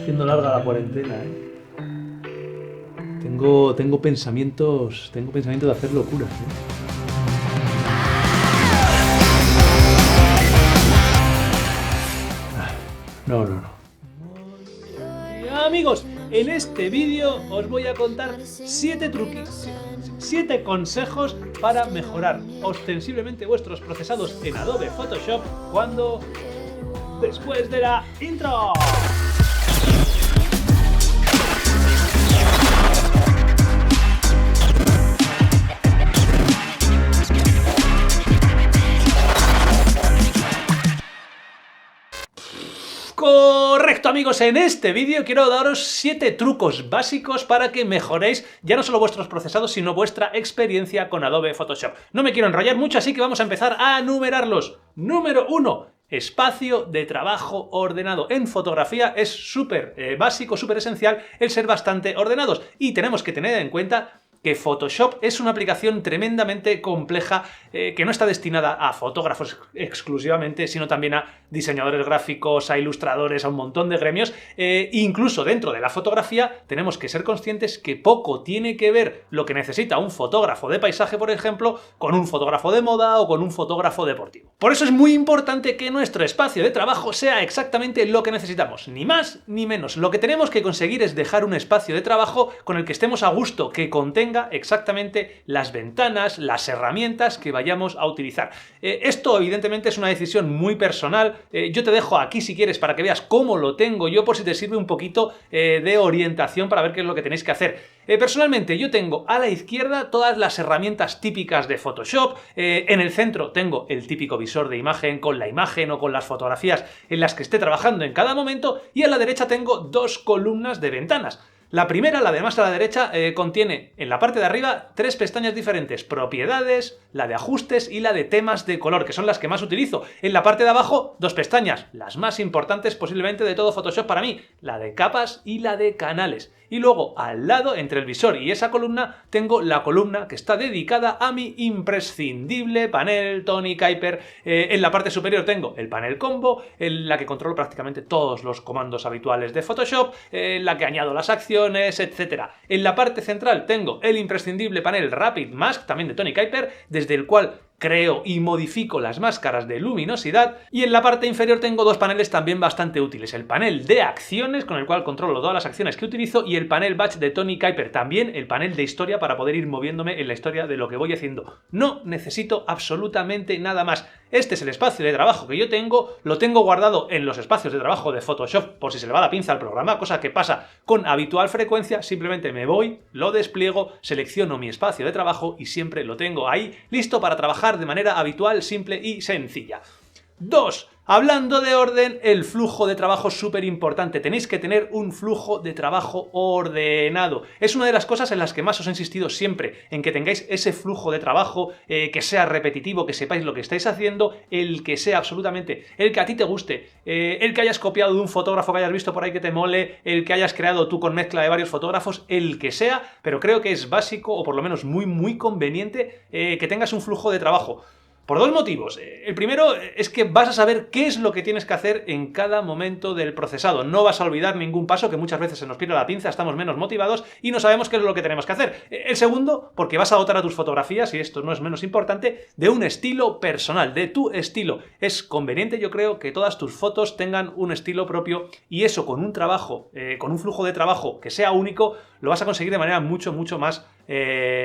haciendo larga la cuarentena, ¿eh? Tengo pensamientos de hacer locuras, ¿eh? No. Amigos, en este vídeo os voy a contar 7 truquis, 7 consejos para mejorar ostensiblemente vuestros procesados en Adobe Photoshop después de la intro. Correcto, amigos, en este vídeo quiero daros 7 trucos básicos para que mejoréis ya no solo vuestros procesados, sino vuestra experiencia con Adobe Photoshop. No me quiero enrollar mucho, así que vamos a empezar a numerarlos. Número 1. Espacio de trabajo ordenado. En fotografía es súper básico, súper esencial el ser bastante ordenados. Y tenemos que tener en cuenta que Photoshop es una aplicación tremendamente compleja que no está destinada a fotógrafos exclusivamente, sino también a diseñadores gráficos, a ilustradores, a un montón de gremios. Incluso dentro de la fotografía tenemos que ser conscientes que poco tiene que ver lo que necesita un fotógrafo de paisaje, por ejemplo, con un fotógrafo de moda o con un fotógrafo deportivo. Por eso es muy importante que nuestro espacio de trabajo sea exactamente lo que necesitamos, ni más ni menos. Lo que tenemos que conseguir es dejar un espacio de trabajo con el que estemos a gusto, que contenga exactamente las ventanas, las herramientas que vayamos a utilizar. Esto evidentemente es una decisión muy personal. Yo te dejo aquí si quieres para que veas cómo lo tengo yo, por si te sirve un poquito de orientación para ver qué es lo que tenéis que hacer. Personalmente yo tengo a la izquierda todas las herramientas típicas de Photoshop. En el centro tengo el típico visor de imagen con la imagen o con las fotografías en las que esté trabajando en cada momento, y a la derecha tengo 2 columnas de ventanas. La primera, la de más a la derecha, contiene en la parte de arriba 3 pestañas diferentes: propiedades, la de ajustes y la de temas de color, que son las que más utilizo. En la parte de abajo, 2 pestañas, las más importantes posiblemente de todo Photoshop para mí: la de capas y la de canales. Y luego, al lado, entre el visor y esa columna, tengo la columna que está dedicada a mi imprescindible panel Tony Kuiper. En la parte superior tengo el panel combo, en la que controlo prácticamente todos los comandos habituales de Photoshop, en la que añado las acciones, etc. En la parte central tengo el imprescindible panel Rapid Mask, también de Tony Kuiper, desde el cual creo y modifico las máscaras de luminosidad. Y en la parte inferior tengo 2 paneles también bastante útiles: el panel de acciones, con el cual controlo todas las acciones que utilizo, y el panel Batch de Tony Kuiper, también el panel de historia para poder ir moviéndome en la historia de lo que voy haciendo. No necesito absolutamente nada más. Este es el espacio de trabajo que yo tengo, lo tengo guardado en los espacios de trabajo de Photoshop por si se le va la pinza al programa, cosa que pasa con habitual frecuencia. Simplemente me voy, lo despliego, selecciono mi espacio de trabajo y siempre lo tengo ahí, listo para trabajar de manera habitual, simple y sencilla. 2. Hablando de orden, el flujo de trabajo es súper importante. Tenéis que tener un flujo de trabajo ordenado. Es una de las cosas en las que más os he insistido siempre, en que tengáis ese flujo de trabajo, que sea repetitivo, que sepáis lo que estáis haciendo, el que sea absolutamente, el que a ti te guste, el que hayas copiado de un fotógrafo que hayas visto por ahí que te mole, el que hayas creado tú con mezcla de varios fotógrafos, el que sea, pero creo que es básico, o por lo menos muy conveniente, que tengas un flujo de trabajo. Por 2 motivos. El primero es que vas a saber qué es lo que tienes que hacer en cada momento del procesado. No vas a olvidar ningún paso, que muchas veces se nos pierde la pinza, estamos menos motivados y no sabemos qué es lo que tenemos que hacer. El segundo, porque vas a dotar a tus fotografías, y esto no es menos importante, de un estilo personal, de tu estilo. Es conveniente, yo creo, que todas tus fotos tengan un estilo propio, y eso con un trabajo, con un flujo de trabajo que sea único, lo vas a conseguir de manera mucho más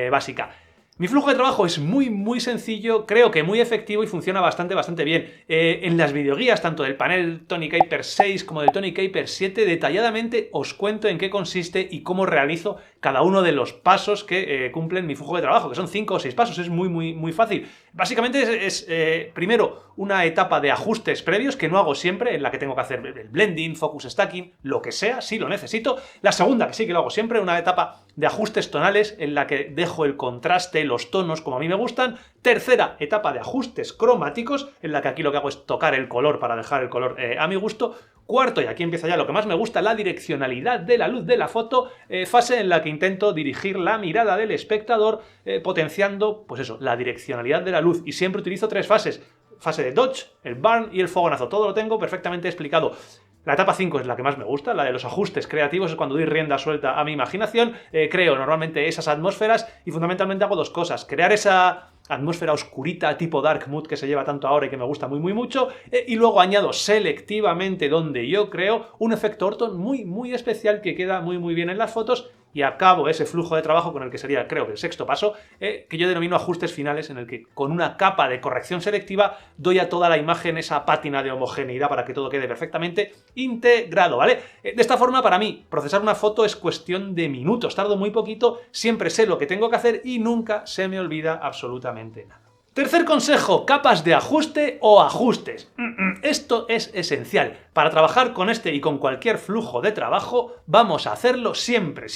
básica. Mi flujo de trabajo es muy sencillo, creo que muy efectivo y funciona bastante bien. En las videoguías, tanto del panel Tony Kuiper 6 como del Tony Kuiper 7, detalladamente os cuento en qué consiste y cómo realizo cada uno de los pasos que cumplen mi flujo de trabajo, que son 5 o 6 pasos, es muy fácil. Básicamente es primero una etapa de ajustes previos, que no hago siempre, en la que tengo que hacer el blending, focus stacking, lo que sea, si lo necesito. La segunda, que sí que lo hago siempre, una etapa de ajustes tonales, en la que dejo el contraste, los tonos como a mí me gustan. Tercera etapa de ajustes cromáticos, en la que aquí lo que hago es tocar el color para dejar el color a mi gusto. Cuarto, y aquí empieza ya lo que más me gusta, la direccionalidad de la luz de la foto, fase en la que intento dirigir la mirada del espectador, potenciando, pues eso, la direccionalidad de la luz. Y siempre utilizo 3 fases: fase de dodge, el burn y el fogonazo. Todo lo tengo perfectamente explicado. La etapa 5 es la que más me gusta, la de los ajustes creativos, es cuando doy rienda suelta a mi imaginación, creo normalmente esas atmósferas y fundamentalmente hago dos cosas: crear esa atmósfera oscurita tipo dark mood que se lleva tanto ahora y que me gusta muy mucho, y luego añado selectivamente donde yo creo un efecto Orton muy especial que queda muy bien en las fotos, y acabo ese flujo de trabajo con el que sería, creo que el sexto paso, que yo denomino ajustes finales, en el que con una capa de corrección selectiva doy a toda la imagen esa pátina de homogeneidad para que todo quede perfectamente integrado, ¿vale? De esta forma, para mí, procesar una foto es cuestión de minutos, tardo muy poquito, siempre sé lo que tengo que hacer y nunca se me olvida absolutamente nada. Tercer consejo: capas de ajuste o ajustes. Esto es esencial. Para trabajar con este y con cualquier flujo de trabajo, vamos a hacerlo siempre,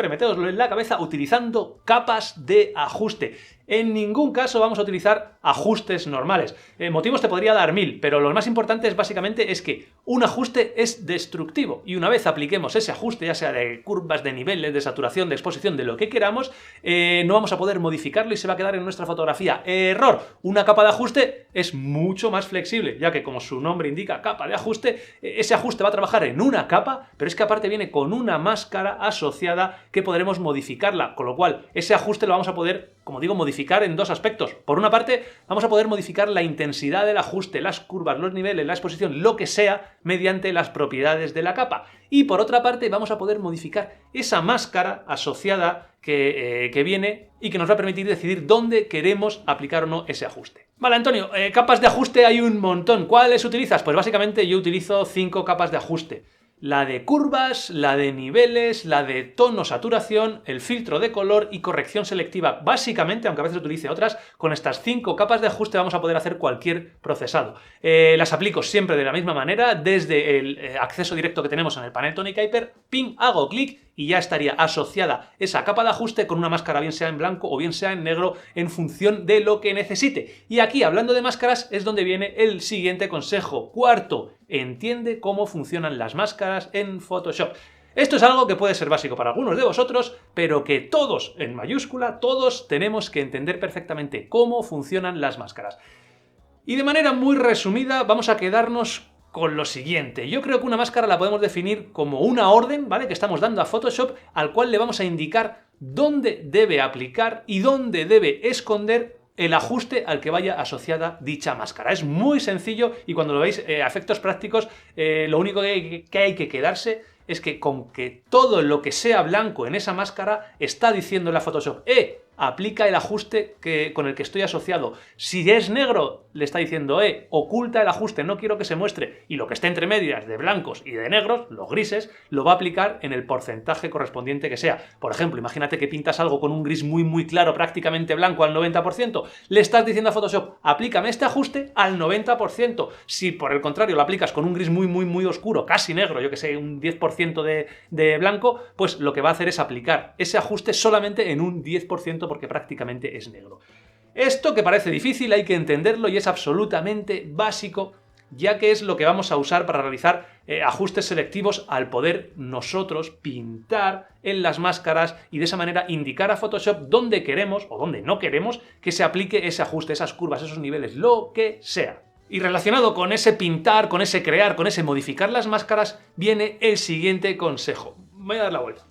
metéoslo en la cabeza, utilizando capas de ajuste. En ningún caso vamos a utilizar ajustes normales. Motivos te podría dar 1000, pero lo más importante es básicamente que un ajuste es destructivo, y una vez apliquemos ese ajuste, ya sea de curvas, de niveles, de saturación, de exposición, de lo que queramos, no vamos a poder modificarlo y se va a quedar en nuestra fotografía. Error: una capa de ajuste es mucho más flexible, ya que, como su nombre indica, capa de ajuste, ese ajuste va a trabajar en una capa, pero es que aparte viene con una máscara asociada que podremos modificarla, con lo cual ese ajuste lo vamos a poder, como digo, modificar en dos aspectos. Por una parte, vamos a poder modificar la intensidad del ajuste, las curvas, los niveles, la exposición, lo que sea, mediante las propiedades de la capa. Y por otra parte, vamos a poder modificar esa máscara asociada que viene y que nos va a permitir decidir dónde queremos aplicar o no ese ajuste. Vale, Antonio, capas de ajuste hay un montón. ¿Cuáles utilizas? Pues básicamente yo utilizo 5 capas de ajuste: la de curvas, la de niveles, la de tono saturación, el filtro de color y corrección selectiva. Básicamente, aunque a veces utilice otras, con estas 5 capas de ajuste vamos a poder hacer cualquier procesado. Las aplico siempre de la misma manera, desde el acceso directo que tenemos en el panel Tony Kuiper, pim, hago clic y ya estaría asociada esa capa de ajuste con una máscara, bien sea en blanco o bien sea en negro, en función de lo que necesite. Y aquí, hablando de máscaras, es donde viene el siguiente consejo. Cuarto: entiende cómo funcionan las máscaras en Photoshop. Esto es algo que puede ser básico para algunos de vosotros, pero que todos, en mayúscula, todos tenemos que entender perfectamente cómo funcionan las máscaras. Y de manera muy resumida, vamos a quedarnos con lo siguiente. Yo creo que una máscara la podemos definir como una orden, ¿vale?, que estamos dando a Photoshop, al cual le vamos a indicar dónde debe aplicar y dónde debe esconder el ajuste al que vaya asociada dicha máscara. Es muy sencillo, y cuando lo veis a efectos prácticos, lo único que hay que quedarse es que con que todo lo que sea blanco en esa máscara está diciéndole a Photoshop: aplica el ajuste con el que estoy asociado. Si es negro, le está diciendo: oculta el ajuste, no quiero que se muestre. Y lo que esté entre medias de blancos y de negros, los grises, lo va a aplicar en el porcentaje correspondiente que sea. Por ejemplo, imagínate que pintas algo con un gris muy claro, prácticamente blanco, al 90%. Le estás diciendo a Photoshop: aplícame este ajuste al 90%. Si por el contrario lo aplicas con un gris muy oscuro, casi negro, yo que sé, un 10% de blanco, pues lo que va a hacer es aplicar ese ajuste solamente en un 10%, porque prácticamente es negro. Esto, que parece difícil, hay que entenderlo y es absolutamente básico, ya que es lo que vamos a usar para realizar ajustes selectivos, al poder nosotros pintar en las máscaras y de esa manera indicar a Photoshop dónde queremos o dónde no queremos que se aplique ese ajuste, esas curvas, esos niveles, lo que sea. Y relacionado con ese pintar, con ese crear, con ese modificar las máscaras, viene el siguiente consejo. Voy a dar la vuelta.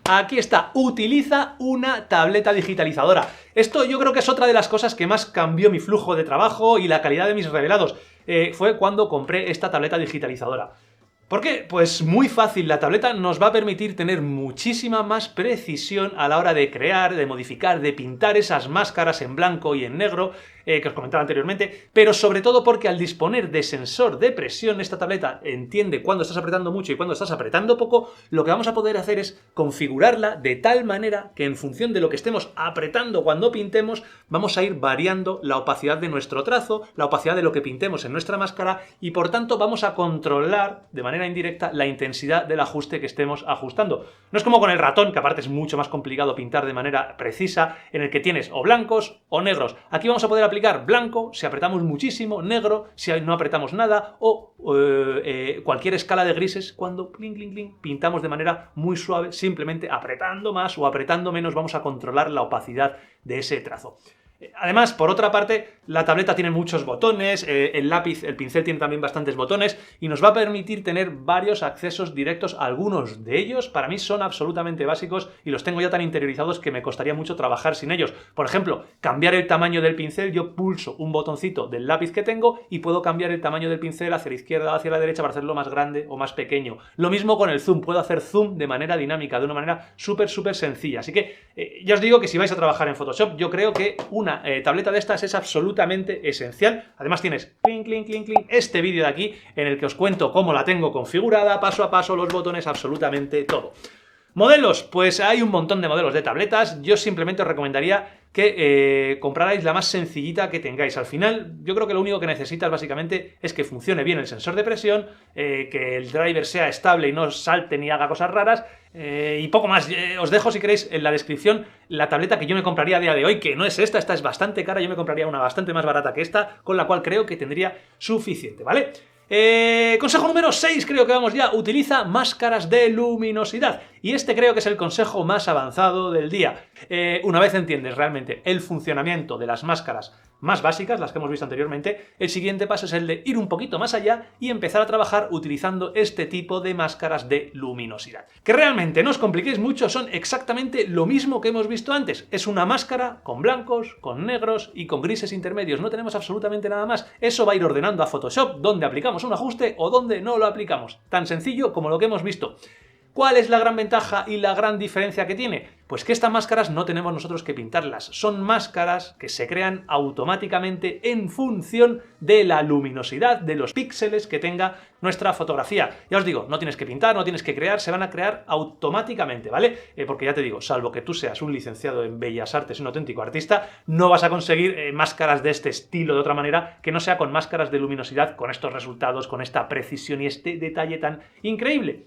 Aquí está: utiliza una tableta digitalizadora. Esto yo creo que es otra de las cosas que más cambió mi flujo de trabajo y la calidad de mis revelados. Fue cuando compré esta tableta digitalizadora. ¿Por qué? Pues muy fácil. La tableta nos va a permitir tener muchísima más precisión a la hora de crear, de modificar, de pintar esas máscaras en blanco y en negro, que os comentaba anteriormente, pero sobre todo porque al disponer de sensor de presión, esta tableta entiende cuando estás apretando mucho y cuando estás apretando poco. Lo que vamos a poder hacer es configurarla de tal manera que, en función de lo que estemos apretando cuando pintemos, vamos a ir variando la opacidad de nuestro trazo, la opacidad de lo que pintemos en nuestra máscara, y por tanto vamos a controlar de manera indirecta la intensidad del ajuste que estemos ajustando. No es como con el ratón, que aparte es mucho más complicado pintar de manera precisa, en el que tienes o blancos o negros. Aquí vamos a poder aplicar blanco si apretamos muchísimo, negro si no apretamos nada, o cualquier escala de grises cuando pintamos de manera muy suave, simplemente apretando más o apretando menos vamos a controlar la opacidad de ese trazo. Además, por otra parte, la tableta tiene muchos botones, el lápiz, el pincel tiene también bastantes botones y nos va a permitir tener varios accesos directos. Algunos de ellos para mí son absolutamente básicos y los tengo ya tan interiorizados que me costaría mucho trabajar sin ellos. Por ejemplo, cambiar el tamaño del pincel, yo pulso un botoncito del lápiz que tengo y puedo cambiar el tamaño del pincel hacia la izquierda o hacia la derecha para hacerlo más grande o más pequeño. Lo mismo con el zoom, puedo hacer zoom de manera dinámica, de una manera súper sencilla. Así que ya os digo que si vais a trabajar en Photoshop, yo creo que una tableta de estas es absolutamente esencial. Además tienes este vídeo de aquí en el que os cuento cómo la tengo configurada, paso a paso, los botones, absolutamente todo. Modelos, pues hay un montón de modelos de tabletas. Yo simplemente os recomendaría que comprarais la más sencillita que tengáis. Al final, yo creo que lo único que necesitas básicamente es que funcione bien el sensor de presión, que el driver sea estable y no salte ni haga cosas raras, y poco más. Os dejo, si queréis, en la descripción la tableta que yo me compraría a día de hoy, que no es esta es bastante cara, yo me compraría una bastante más barata que esta, con la cual creo que tendría suficiente, ¿vale? Consejo número 6, creo que vamos ya. Utiliza máscaras de luminosidad. Y este creo que es el consejo más avanzado del día. Una vez entiendes realmente el funcionamiento de las máscaras más básicas, las que hemos visto anteriormente, el siguiente paso es el de ir un poquito más allá y empezar a trabajar utilizando este tipo de máscaras de luminosidad. Que realmente no os compliquéis mucho, son exactamente lo mismo que hemos visto antes. Es una máscara con blancos, con negros y con grises intermedios. No tenemos absolutamente nada más. Eso va a ir ordenando a Photoshop dónde aplicamos un ajuste o dónde no lo aplicamos. Tan sencillo como lo que hemos visto. ¿Cuál es la gran ventaja y la gran diferencia que tiene? Pues que estas máscaras no tenemos nosotros que pintarlas. Son máscaras que se crean automáticamente en función de la luminosidad, de los píxeles que tenga nuestra fotografía. Ya os digo, no tienes que pintar, no tienes que crear, se van a crear automáticamente, ¿vale? Porque ya te digo, salvo que tú seas un licenciado en Bellas Artes, un auténtico artista, no vas a conseguir máscaras de este estilo de otra manera que no sea con máscaras de luminosidad, con estos resultados, con esta precisión y este detalle tan increíble.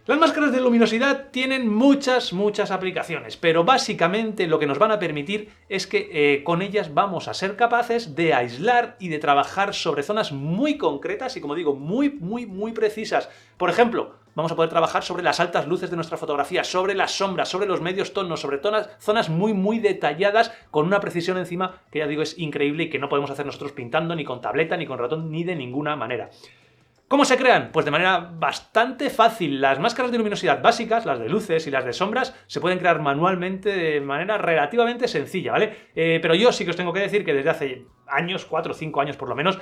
Las máscaras de luminosidad tienen muchas aplicaciones, pero básicamente lo que nos van a permitir es que con ellas vamos a ser capaces de aislar y de trabajar sobre zonas muy concretas y, como digo, muy precisas. Por ejemplo, vamos a poder trabajar sobre las altas luces de nuestra fotografía, sobre las sombras, sobre los medios tonos, sobre zonas muy detalladas, con una precisión encima que, ya digo, es increíble y que no podemos hacer nosotros pintando ni con tableta, ni con ratón, ni de ninguna manera. ¿Cómo se crean? Pues de manera bastante fácil. Las máscaras de luminosidad básicas, las de luces y las de sombras, se pueden crear manualmente de manera relativamente sencilla, ¿vale? Pero yo sí que os tengo que decir que desde hace años, 4 o 5 años por lo menos,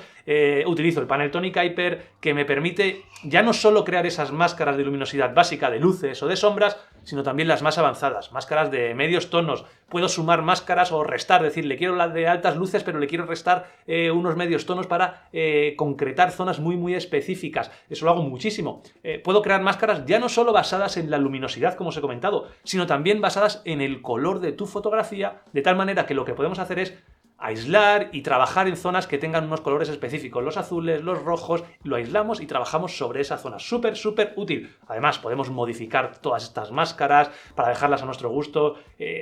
utilizo el panel Tony Kuiper, que me permite ya no solo crear esas máscaras de luminosidad básica de luces o de sombras, sino también las más avanzadas, máscaras de medios tonos. Puedo sumar máscaras o restar, es decir, le quiero la de altas luces, pero le quiero restar unos medios tonos para concretar zonas muy específicas. Eso lo hago muchísimo. Puedo crear máscaras ya no solo basadas en la luminosidad, como os he comentado, sino también basadas en el color de tu fotografía, de tal manera que lo que podemos hacer es aislar y trabajar en zonas que tengan unos colores específicos, los azules, los rojos, lo aislamos y trabajamos sobre esa zona. Súper útil. Además, podemos modificar todas estas máscaras para dejarlas a nuestro gusto,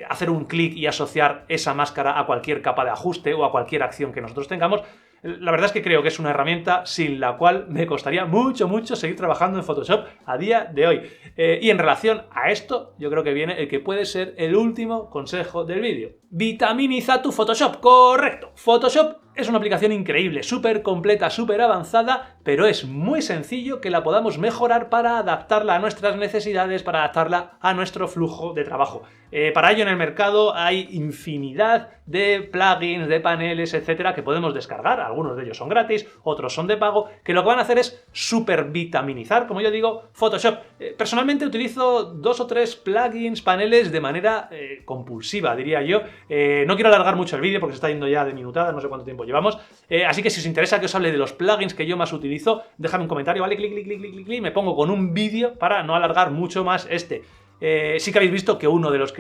hacer un clic y asociar esa máscara a cualquier capa de ajuste o a cualquier acción que nosotros tengamos. La verdad es que creo que es una herramienta sin la cual me costaría mucho seguir trabajando en Photoshop a día de hoy. Y en relación a esto, yo creo que viene el que puede ser el último consejo del vídeo. Vitaminiza tu Photoshop. Correcto. Photoshop es una aplicación increíble, súper completa, súper avanzada, pero es muy sencillo que la podamos mejorar para adaptarla a nuestras necesidades, para adaptarla a nuestro flujo de trabajo. Para ello en el mercado hay infinidad de plugins, de paneles, etcétera, que podemos descargar. Algunos de ellos son gratis, otros son de pago, que lo que van a hacer es súper vitaminizar, como yo digo, Photoshop. Personalmente utilizo 2 o 3 plugins, paneles de manera compulsiva, diría yo. No quiero alargar mucho el vídeo porque se está yendo ya de minutada, no sé cuánto tiempo llevamos. Así que si os interesa que os hable de los plugins que yo más utilizo, dejadme un comentario, ¿vale? Clic, me pongo con un vídeo para no alargar mucho más este. Sí que habéis visto que uno de los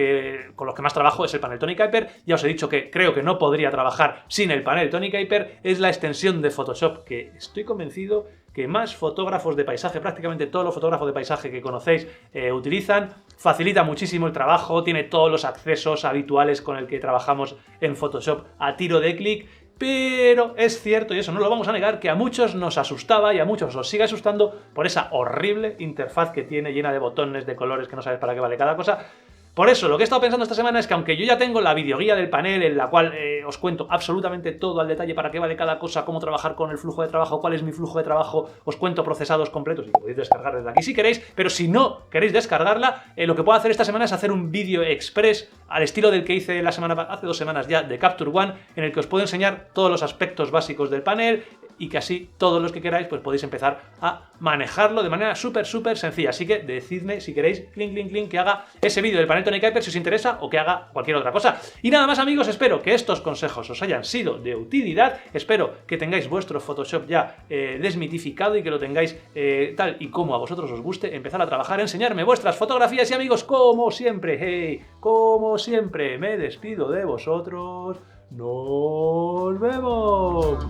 con los que más trabajo es el panel Tony Kuiper. Ya os he dicho que creo que no podría trabajar sin el panel Tony Kuiper. Es la extensión de Photoshop que estoy convencido que más fotógrafos de paisaje, prácticamente todos los fotógrafos de paisaje que conocéis, utilizan. Facilita muchísimo el trabajo, tiene todos los accesos habituales con el que trabajamos en Photoshop a tiro de clic. Pero es cierto, y eso no lo vamos a negar, que a muchos nos asustaba y a muchos os sigue asustando por esa horrible interfaz que tiene, llena de botones, de colores, que no sabes para qué vale cada cosa. Por eso, lo que he estado pensando esta semana es que aunque yo ya tengo la videoguía del panel en la cual os cuento absolutamente todo al detalle para qué vale cada cosa, cómo trabajar con el flujo de trabajo, cuál es mi flujo de trabajo, os cuento procesados completos y podéis descargar desde aquí si queréis, pero si no queréis descargarla, lo que puedo hacer esta semana es hacer un vídeo express al estilo del que hice hace 2 semanas ya de Capture One, en el que os puedo enseñar todos los aspectos básicos del panel y que así todos los que queráis pues podéis empezar a manejarlo de manera súper sencilla. Así que decidme si queréis que haga ese vídeo del panel Tonic Hyper si os interesa o que haga cualquier otra cosa. Y nada más, amigos, espero que estos consejos os hayan sido de utilidad, espero que tengáis vuestro Photoshop ya desmitificado y que lo tengáis tal y como a vosotros os guste, empezar a trabajar, enseñarme vuestras fotografías y, amigos, como siempre, me despido de vosotros. Nos vemos.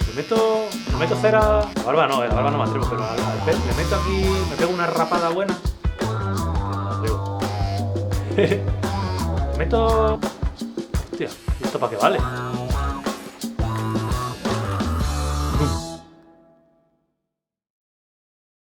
Le meto cera. La barba no me atrevo, pero al pelo le meto aquí, me pego una rapada buena. No me atrevo. Le meto. Hostia, ¿y esto para qué vale?